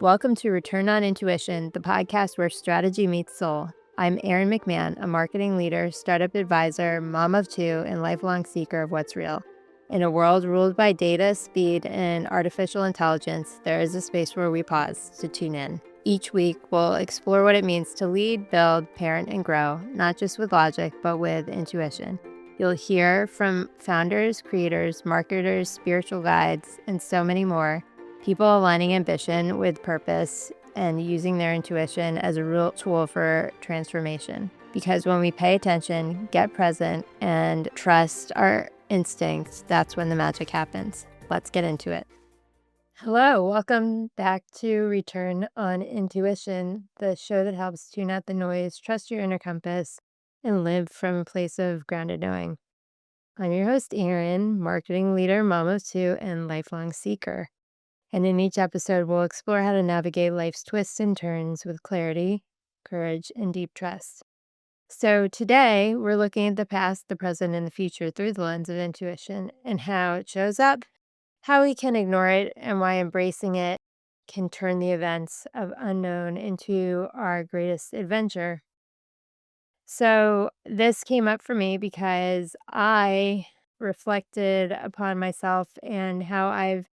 Welcome to Return on Intuition, the podcast where strategy meets soul. I'm Erin McMahon, a marketing leader, startup advisor, mom of two, and lifelong seeker of what's real. In a world ruled by data, speed, and artificial intelligence, there is a space where we pause to tune in. Each week, we'll explore what it means to lead, build, parent, and grow, not just with logic, but with intuition. You'll hear from founders, creators, marketers, spiritual guides, and so many more. People aligning ambition with purpose and using their intuition as a real tool for transformation. Because when we pay attention, get present, and trust our instincts, that's when the magic happens. Let's get into it. Hello, welcome back to Return on Intuition, the show that helps tune out the noise, trust your inner compass, and live from a place of grounded knowing. I'm your host, Erin, marketing leader, mom of two, and lifelong seeker. And in each episode, we'll explore how to navigate life's twists and turns with clarity, courage, and deep trust. So today, we're looking at the past, the present, and the future through the lens of intuition and how it shows up, how we can ignore it, and why embracing it can turn the events of unknown into our greatest adventure. So this came up for me because I reflected upon myself and how I've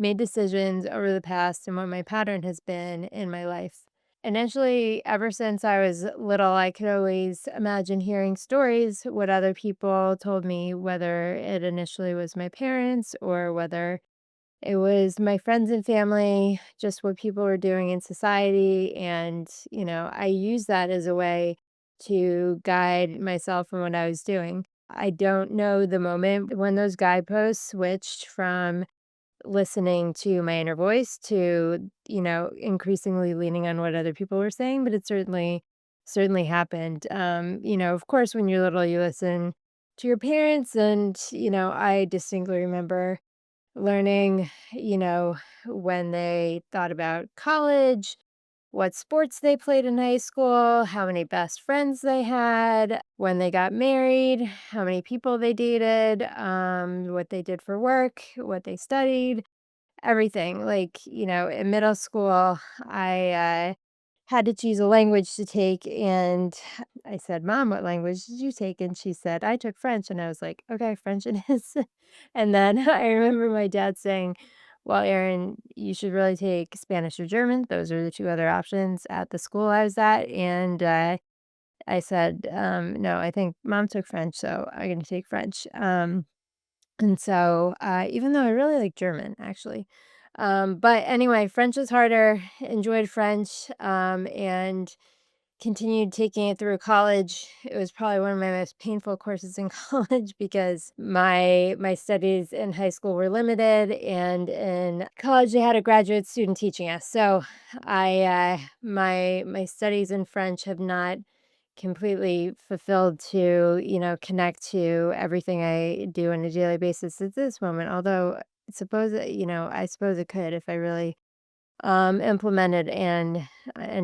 made decisions over the past and what my pattern has been in my life. Initially, ever since I was little, I could always imagine hearing stories, what other people told me, whether it initially was my parents or whether it was my friends and family, just what people were doing in society. And, I use that as a way to guide myself in what I was doing. I don't know the moment when those guideposts switched from listening to my inner voice to, increasingly leaning on what other people were saying, but it certainly happened. Of course, when you're little, you listen to your parents. And, I distinctly remember learning, when they thought about college, what sports they played in high school, how many best friends they had, when they got married, how many people they dated, what they did for work, what they studied, everything. Like, in middle school, I had to choose a language to take. And I said, Mom, what language did you take? And she said, I took French. And I was like, okay, French it is. And then I remember my dad saying, well, Erin, you should really take Spanish or German. Those are the two other options at the school I was at. And I said, no, I think Mom took French, so I'm going to take French. And so, even though I really like German, actually. But anyway, French was harder, enjoyed French, and continued taking it through college. It was probably one of my most painful courses in college because my studies in high school were limited, and in college they had a graduate student teaching us. So my studies in French have not completely fulfilled to, connect to everything I do on a daily basis at this moment. Although I suppose it could if I really implemented and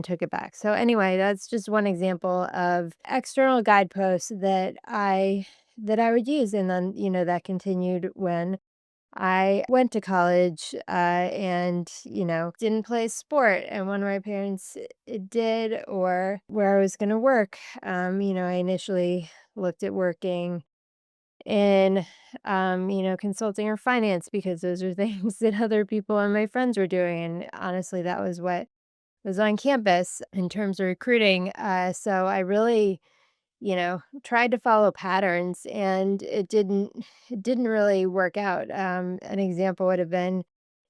took it back. So anyway, that's just one example of external guideposts that I would use, and then that continued when I went to college, and, didn't play sport, and one of my parents did, or where I was gonna work. I initially looked at working in, consulting or finance because those are things that other people and my friends were doing, and honestly, that was what was on campus in terms of recruiting. So I really, tried to follow patterns, and it didn't really work out. An example would have been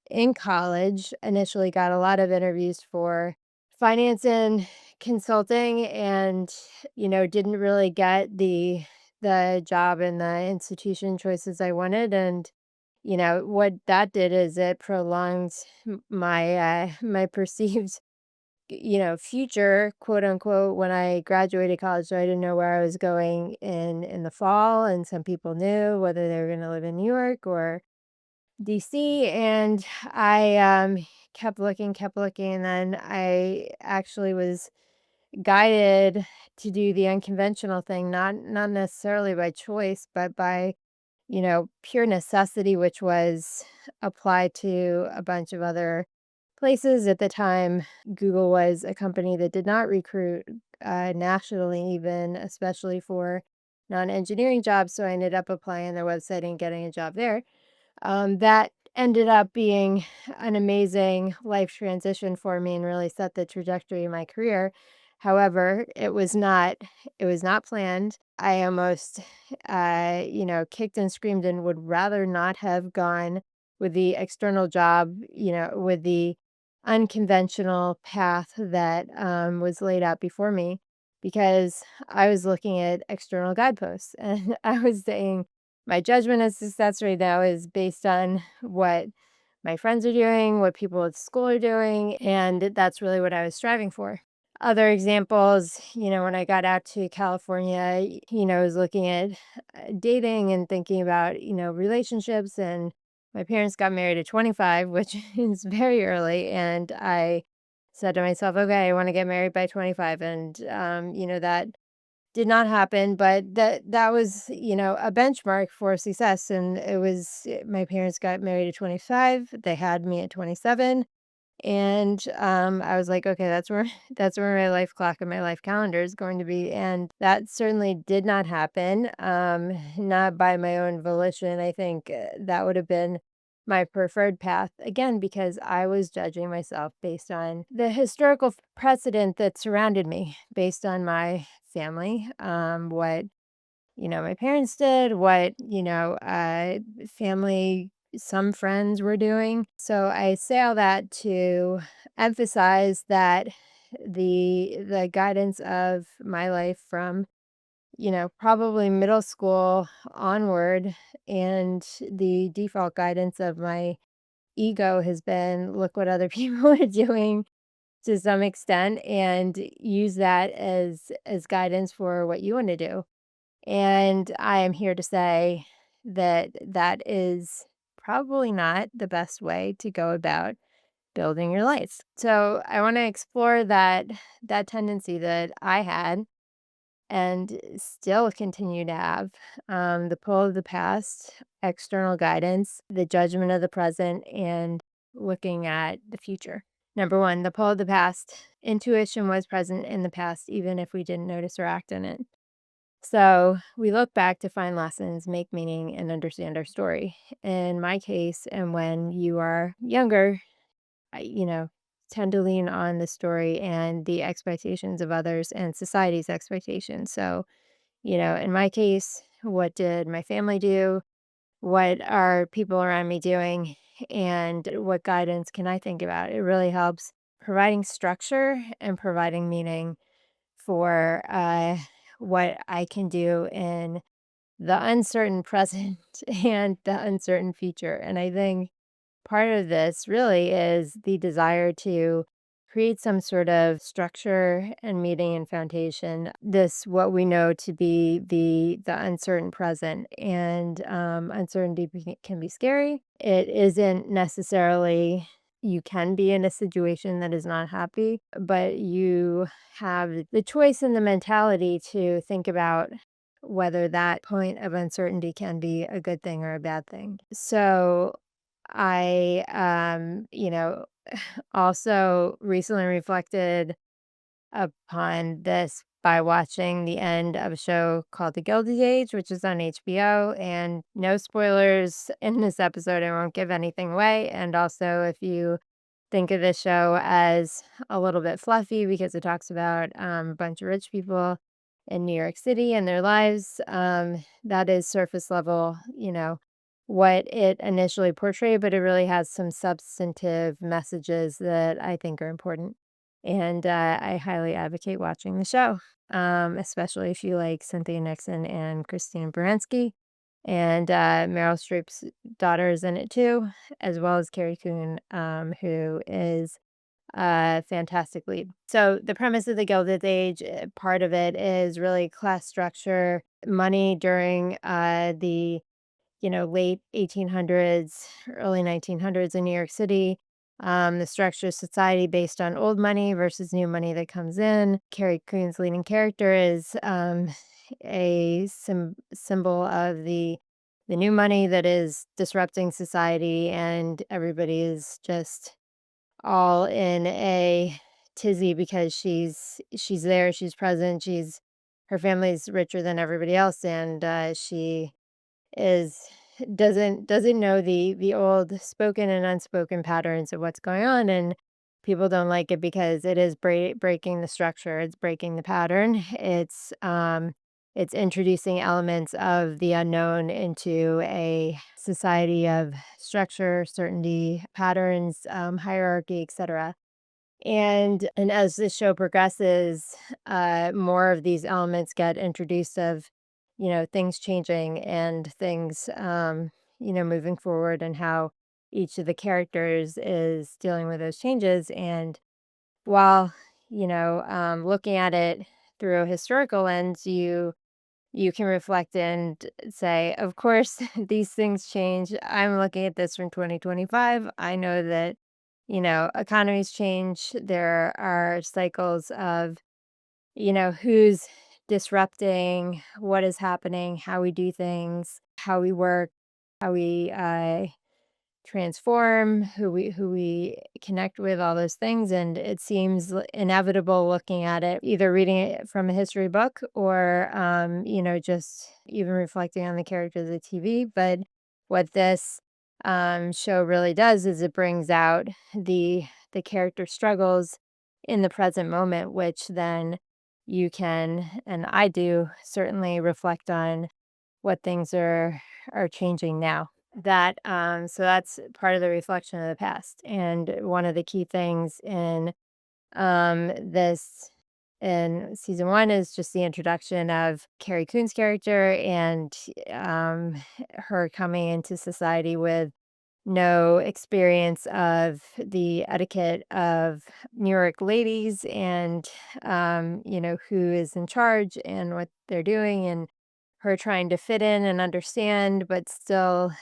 in college, initially got a lot of interviews for finance and consulting, and, didn't really get the job and the institution choices I wanted. And, what that did is it prolonged my perceived future, quote unquote, when I graduated college. So I didn't know where I was going in the fall, and some people knew whether they were going to live in New York or DC. And I kept looking, and then I actually was guided to do the unconventional thing, not necessarily by choice, but by pure necessity, which was applied to a bunch of other places. At the time, Google was a company that did not recruit nationally, even, especially for non engineering jobs. So I ended up applying on their website and getting a job there. That ended up being an amazing life transition for me and really set the trajectory of my career. However, it was not planned. I almost kicked and screamed and would rather not have gone with the external job, with the unconventional path that was laid out before me, because I was looking at external guideposts and I was saying, my judgment of success right now is based on what my friends are doing, what people at school are doing, and that's really what I was striving for. Other examples, when I got out to California, I was looking at dating and thinking about, relationships. And my parents got married at 25, which is very early. And I said to myself, okay, I want to get married by 25. And, that did not happen, but that was, a benchmark for success. And my parents got married at 25. They had me at 27. And, I was like, "Okay, that's where that's where my life clock and my life calendar is going to be," and that certainly did not happen, not by my own volition. I think, that would have been my preferred path, again, because I was judging myself based on the historical precedent that surrounded me, based on my family, what my parents did, what, family, some friends were doing. So I say all that to emphasize that the guidance of my life from, probably middle school onward, and the default guidance of my ego has been, look what other people are doing to some extent, and use that as guidance for what you want to do. And I am here to say that that is probably not the best way to go about building your life. So I want to explore that tendency that I had and still continue to have, the pull of the past, external guidance, the judgment of the present, and looking at the future. Number one, the pull of the past. Intuition was present in the past, even if we didn't notice or act on it. So we look back to find lessons, make meaning, and understand our story. In my case, and when you are younger, I, tend to lean on the story and the expectations of others and society's expectations. So, in my case, what did my family do? What are people around me doing? And what guidance can I think about? It really helps providing structure and providing meaning for what I can do in the uncertain present and the uncertain future. And I think part of this really is the desire to create some sort of structure and meaning and foundation. This what we know to be the uncertain present, and uncertainty can be scary. It isn't necessarily, you can be in a situation that is not happy, but you have the choice and the mentality to think about whether that point of uncertainty can be a good thing or a bad thing. So I, also recently reflected upon this by watching the end of a show called The Gilded Age, which is on HBO. And no spoilers in this episode, I won't give anything away. And also, if you think of this show as a little bit fluffy because it talks about a bunch of rich people in New York City and their lives, that is surface level, what it initially portrayed, but it really has some substantive messages that I think are important. And I highly advocate watching the show, especially if you like Cynthia Nixon and Christine Baranski. And Meryl Streep's daughter is in it too, as well as Carrie Coon, who is a fantastic lead. So the premise of the Gilded Age, part of it is really class structure, money during the late 1800s, early 1900s in New York City. The structure of society based on old money versus new money that comes in. Carrie Coon's leading character is a symbol of the new money that is disrupting society, and everybody is just all in a tizzy because she's there, she's present, she's her family's richer than everybody else, and she is doesn't know the old spoken and unspoken patterns of what's going on, and people don't like it because it is breaking the structure, it's breaking the pattern, it's introducing elements of the unknown into a society of structure, certainty, patterns, hierarchy, etc. And as the show progresses, more of these elements get introduced of, things changing and things, moving forward and how each of the characters is dealing with those changes. And while, looking at it through a historical lens, you can reflect and say, of course, these things change. I'm looking at this from 2025. I know that, economies change. There are cycles of, who's disrupting, what is happening, how we do things, how we work, how we transform, who we connect with, all those things, and it seems inevitable looking at it, either reading it from a history book or, just even reflecting on the characters of TV. But what this show really does is it brings out the character struggles in the present moment, which then you can, and I do, certainly reflect on what things are changing now. So that's part of the reflection of the past. And one of the key things this in season one is just the introduction of Carrie Coon's character and um her coming into society with no experience of the etiquette of New York ladies and, who is in charge and what they're doing, and her trying to fit in and understand, but still,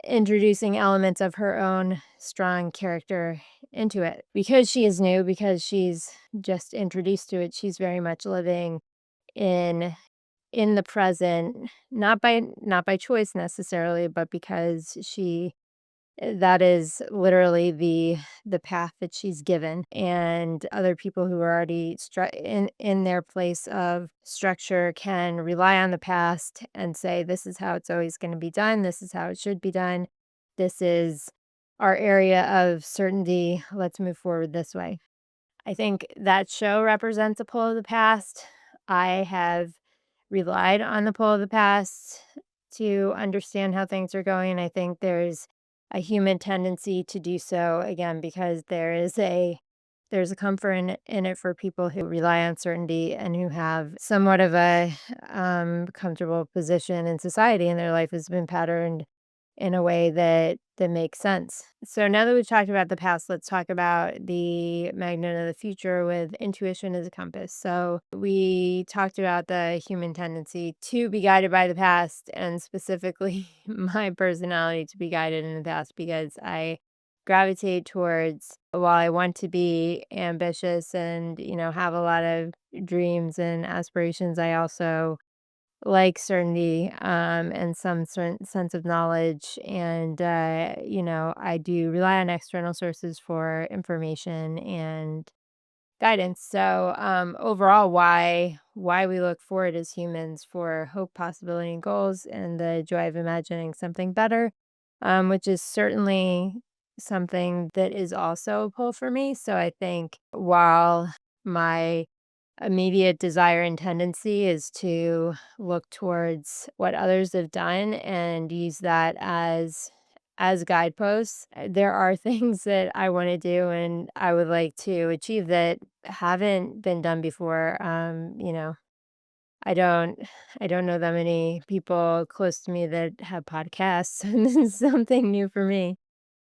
introducing elements of her own strong character into it. Because she is new, because she's just introduced to it, she's very much living in in the present, not by choice necessarily, but because that is literally the path that she's given, and other people who are already in their place of structure can rely on the past and say, "This is how it's always gonna be done, this is how it should be done, this is our area of certainty, let's move forward this way." I think that show represents a pull of the past. I have relied on the pull of the past to understand how things are going. I think there's a human tendency to do so again because there's a comfort in it for people who rely on certainty and who have somewhat of a comfortable position in society and their life has been patterned in a way that makes sense. So now that we've talked about the past, let's talk about the magnet of the future with intuition as a compass. So we talked about the human tendency to be guided by the past and specifically my personality to be guided in the past because I gravitate towards, while I want to be ambitious and, have a lot of dreams and aspirations, I also like certainty, and some certain sense of knowledge, and, I do rely on external sources for information and guidance. So, overall, why we look forward as humans for hope, possibility, and goals, and the joy of imagining something better, which is certainly something that is also a pull for me. So I think while my immediate desire and tendency is to look towards what others have done and use that as guideposts. There are things that I want to do and I would like to achieve that haven't been done before. I don't I don't know that many people close to me that have podcasts, and this is something new for me,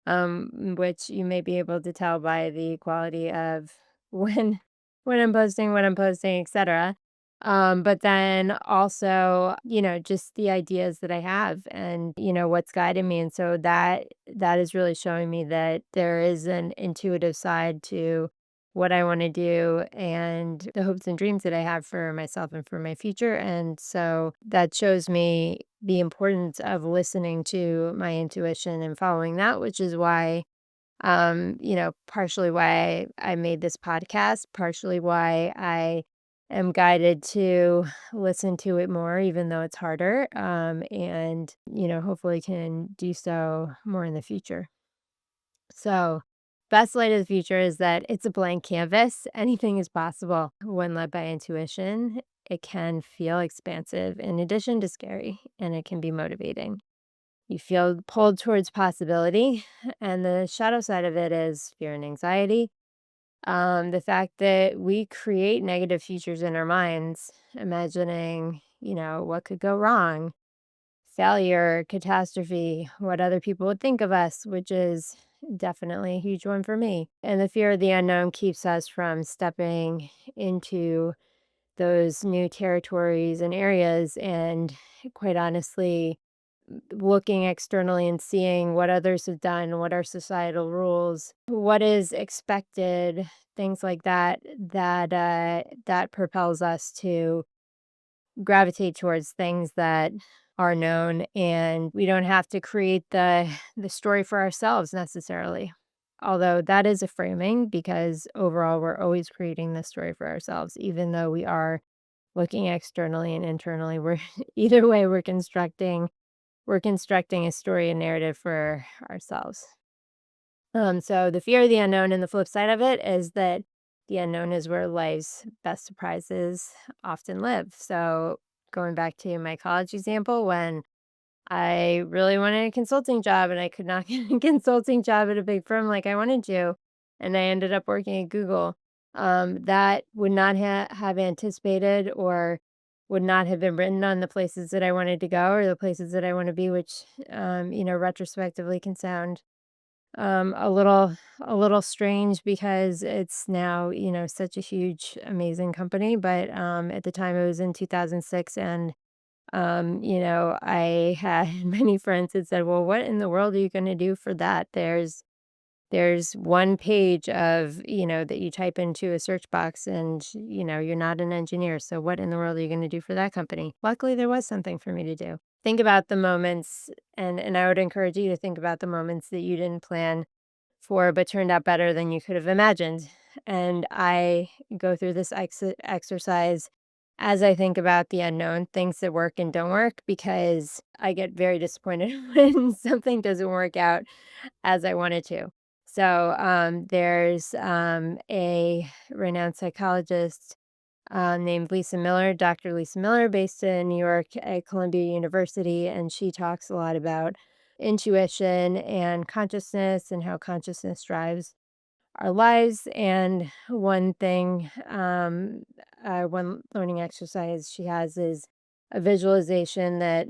which you may be able to tell by the quality of when when I'm posting, what I'm posting, etc. But then also, just the ideas that I have and, what's guiding me. And so that is really showing me that there is an intuitive side to what I want to do and the hopes and dreams that I have for myself and for my future. And so that shows me the importance of listening to my intuition and following that, which is why Partially why I made this podcast, partially why I am guided to listen to it more, even though it's harder, and, hopefully can do so more in the future. So, best light of the future is that it's a blank canvas. Anything is possible when led by intuition. It can feel expansive in addition to scary, and it can be motivating. You feel pulled towards possibility, and the shadow side of it is fear and anxiety. The fact that we create negative futures in our minds, imagining, what could go wrong, failure, catastrophe, what other people would think of us, which is definitely a huge one for me. And the fear of the unknown keeps us from stepping into those new territories and areas and, quite honestly, looking externally and seeing what others have done, what are societal rules, what is expected, things like that, that propels us to gravitate towards things that are known, and we don't have to create the story for ourselves necessarily. Although that is a framing, because overall we're always creating the story for ourselves, even though we are looking externally and internally. We're either way we're constructing a story and narrative for ourselves. So the fear of the unknown, and the flip side of it is that the unknown is where life's best surprises often live. So going back to my college example, when I really wanted a consulting job and I could not get a consulting job at a big firm like I wanted to, and I ended up working at Google. That would not have anticipated, or would not have been written on the places that I wanted to go or the places that I want to be, which, retrospectively can sound a little strange, because it's now, such a huge, amazing company. But at the time, it was in 2006, and I had many friends that said, "Well, what in the world are you going to do for that? There's one page of, that you type into a search box, and, you're not an engineer. So what in the world are you going to do for that company?" Luckily, there was something for me to do. Think about the moments, and I would encourage you to think about the moments that you didn't plan for, but turned out better than you could have imagined. And I go through this exercise as I think about the unknown, things that work and don't work, because I get very disappointed when something doesn't work out as I wanted to. So there's a renowned psychologist named Lisa Miller, Dr. Lisa Miller, based in New York at Columbia University, and she talks a lot about intuition and consciousness and how consciousness drives our lives. And one learning exercise she has is a visualization that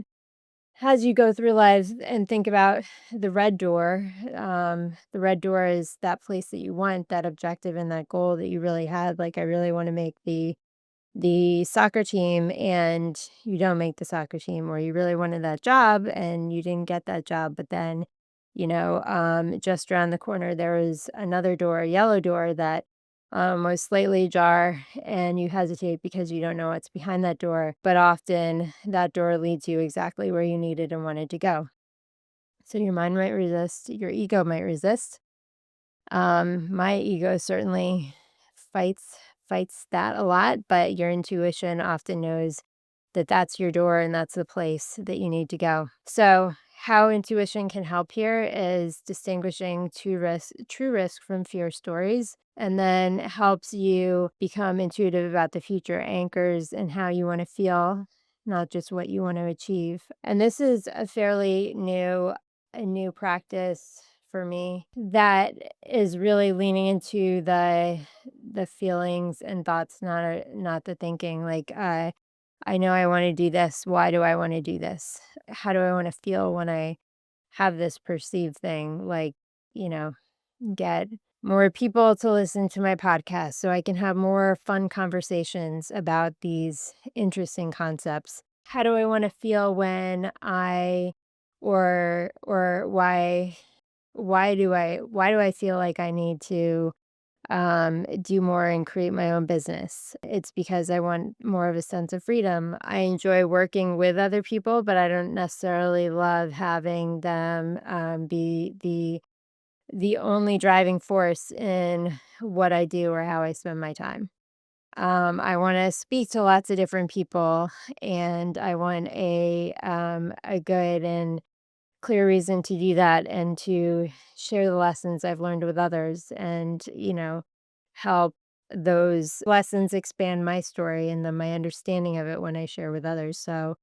has you go through life and think about the red door. The red door is that place that you want, that objective and that goal that you really had. Like, I really want to make the soccer team, and you don't make the soccer team, or you really wanted that job and you didn't get that job. But then, just around the corner, there was another door, a yellow door, that was slightly ajar, and you hesitate because you don't know what's behind that door. But often that door leads you exactly where you needed and wanted to go. So your mind might resist, your ego might resist. My ego certainly fights fights that a lot, but your intuition often knows that that's your door and that's the place that you need to go. So, how intuition can help here is distinguishing true risk from fear stories, and then helps you become intuitive about the future, anchors and how you want to feel, not just what you want to achieve. And this is a new practice for me that is really leaning into the feelings and thoughts, not the thinking. Like, I know I want to do this. Why do I want to do this? How do I want to feel when I have this perceived thing? Like, you know, get more people to listen to my podcast so I can have more fun conversations about these interesting concepts. How do I want to feel when or why do I feel like I need to do more and create my own business? It's because I want more of a sense of freedom. I enjoy working with other people, but I don't necessarily love having them be the only driving force in what I do or how I spend my time. I want to speak to lots of different people, and I want a good and clear reason to do that and to share the lessons I've learned with others and, help those lessons expand my story and then my understanding of it when I share with others. So,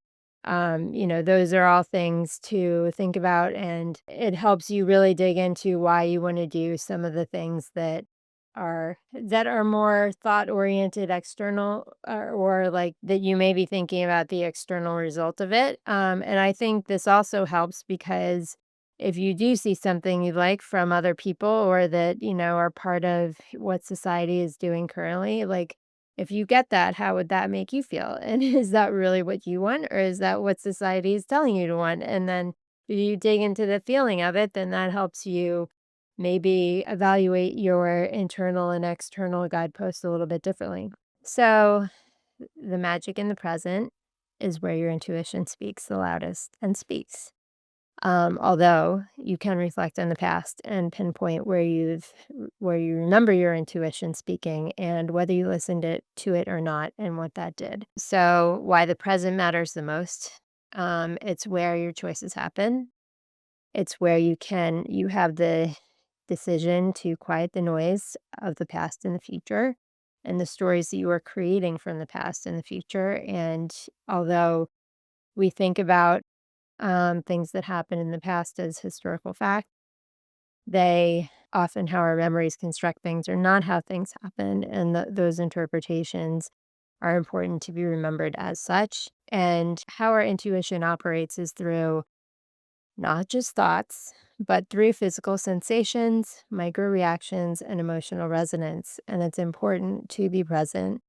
those are all things to think about, and it helps you really dig into why you want to do some of the things that are more thought oriented external, or like that you may be thinking about the external result of it. And I think this also helps because if you do see something you like from other people or that are part of what society is doing currently, like if you get that, how would that make you feel? And is that really what you want, or is that what society is telling you to want? And then if you dig into the feeling of it, then that helps you maybe evaluate your internal and external guideposts a little bit differently. So, the magic in the present is where your intuition speaks the loudest and speaks. Although you can reflect on the past and pinpoint where you remember your intuition speaking and whether you listened to it or not and what that did. So, why the present matters the most. It's where your choices happen. It's where you have the decision to quiet the noise of the past and the future and the stories that you are creating from the past and the future. And although we think about things that happened in the past as historical fact, they often how our memories construct things are not how things happen. And those interpretations are important to be remembered as such. And how our intuition operates is through not just thoughts, but through physical sensations, micro reactions, and emotional resonance. And it's important to be present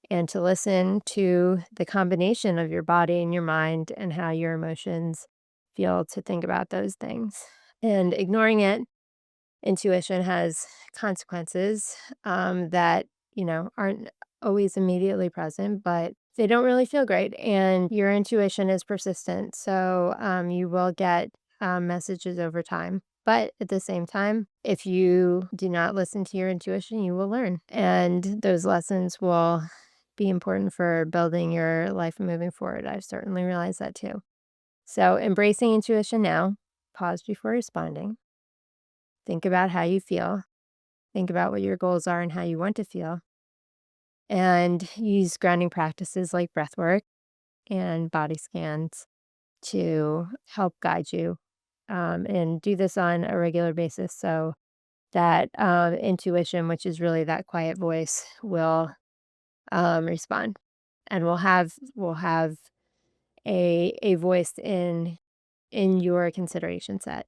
and to listen to the combination of your body and your mind and how your emotions feel to think about those things. And ignoring it, intuition has consequences that, aren't always immediately present, but they don't really feel great. And your intuition is persistent. So you will get messages over time. But at the same time, if you do not listen to your intuition, you will learn. And those lessons will be important for building your life and moving forward. I've certainly realized that too. So embracing intuition now, pause before responding, think about how you feel, think about what your goals are and how you want to feel, and use grounding practices like breath work and body scans to help guide you. And do this on a regular basis so that intuition, which is really that quiet voice, will respond, and will have a voice in your consideration set.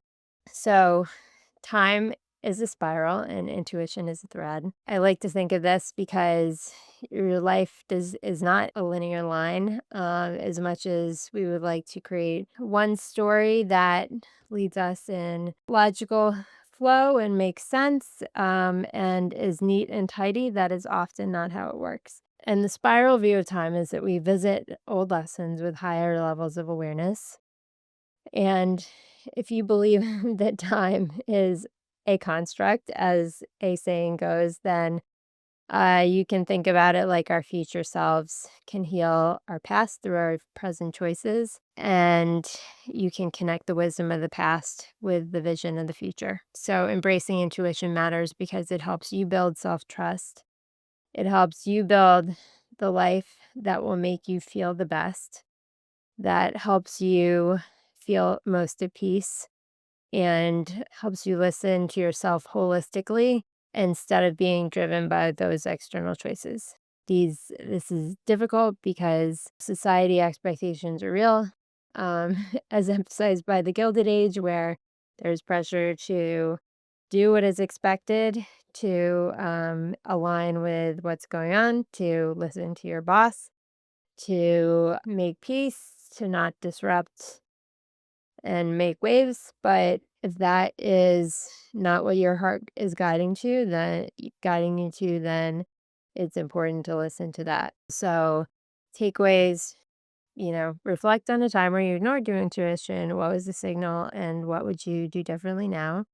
So time is a spiral and intuition is a thread. I like to think of this because your life is not a linear line, as much as we would like to create one story that leads us in logical flow and makes sense, and is neat and tidy. That is often not how it works. And the spiral view of time is that we visit old lessons with higher levels of awareness, and if you believe that time is a construct, as a saying goes, then you can think about it like our future selves can heal our past through our present choices. And you can connect the wisdom of the past with the vision of the future. So embracing intuition matters because it helps you build self trust. It helps you build the life that will make you feel the best, that helps you feel most at peace and helps you listen to yourself holistically instead of being driven by those external choices. This is difficult because society expectations are real, as emphasized by the Gilded Age, where there's pressure to do what is expected, to align with what's going on, to listen to your boss, to make peace, to not disrupt and make waves. But if that is not what your heart is guiding you to, then it's important to listen to that. So takeaways, reflect on a time where you ignored your intuition. What was the signal and what would you do differently now?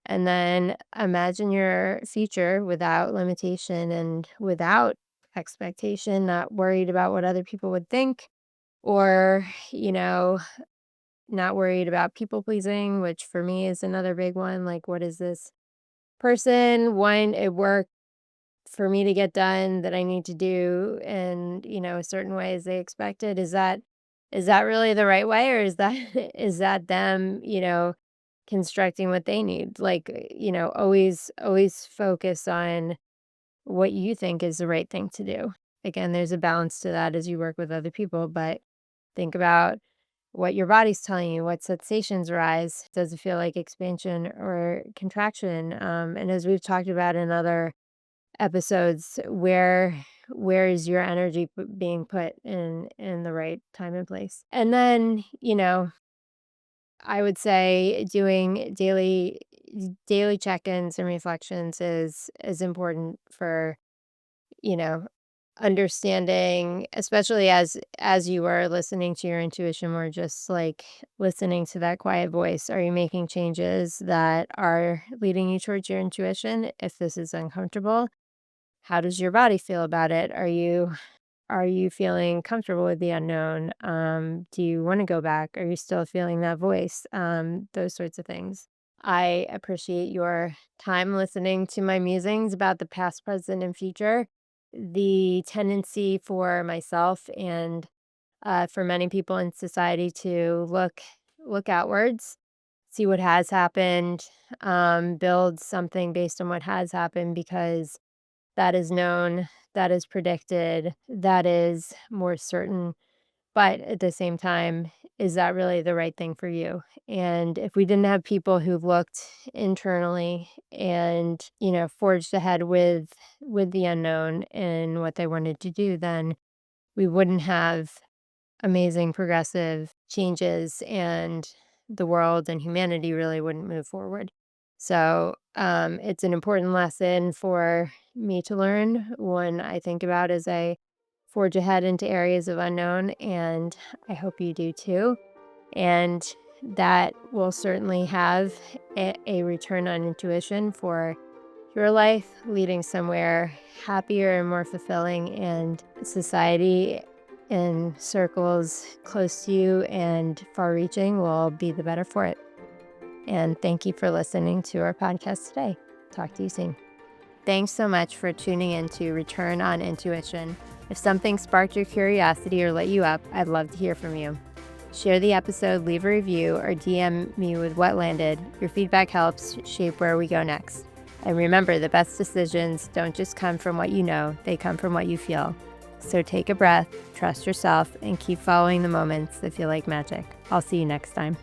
And then imagine your future without limitation and without expectation, not worried about what other people would think, or, you know, not worried about people pleasing, which for me is another big one. Like, what is this person want at work for me to get done that I need to do in, a certain way as they expect it? Is that really the right way, or is that is that them, constructing what they need? Like, always focus on what you think is the right thing to do. Again, there's a balance to that as you work with other people, but think about what your body's telling you, what sensations arise. Does it feel like expansion or contraction? And as we've talked about in other episodes, where is your energy being put in the right time and place? And then, I would say doing daily check-ins and reflections is important for, you know, understanding, especially as you are listening to your intuition, or just like listening to that quiet voice. Are you making changes that are leading you towards your intuition? If this is uncomfortable, how does your body feel about it? Are you feeling comfortable with the unknown? Do you want to go back? Are you still feeling that voice? Those sorts of things. I appreciate your time listening to my musings about the past, present, and future. The tendency for myself and for many people in society to look outwards, see what has happened, build something based on what has happened because that is known, that is predicted, that is more certain. But at the same time, is that really the right thing for you? And if we didn't have people who looked internally and, forged ahead with the unknown and what they wanted to do, then we wouldn't have amazing progressive changes, and the world and humanity really wouldn't move forward. So, it's an important lesson for me to learn, one I think about as I forge ahead into areas of unknown, and I hope you do too. And that will certainly have a return on intuition for your life, leading somewhere happier and more fulfilling, and society in circles close to you and far reaching will be the better for it. And thank you for listening to our podcast today. Talk to you soon. Thanks so much for tuning in to Return on Intuition. If something sparked your curiosity or lit you up, I'd love to hear from you. Share the episode, leave a review, or DM me with what landed. Your feedback helps shape where we go next. And remember, the best decisions don't just come from what you know, they come from what you feel. So take a breath, trust yourself, and keep following the moments that feel like magic. I'll see you next time.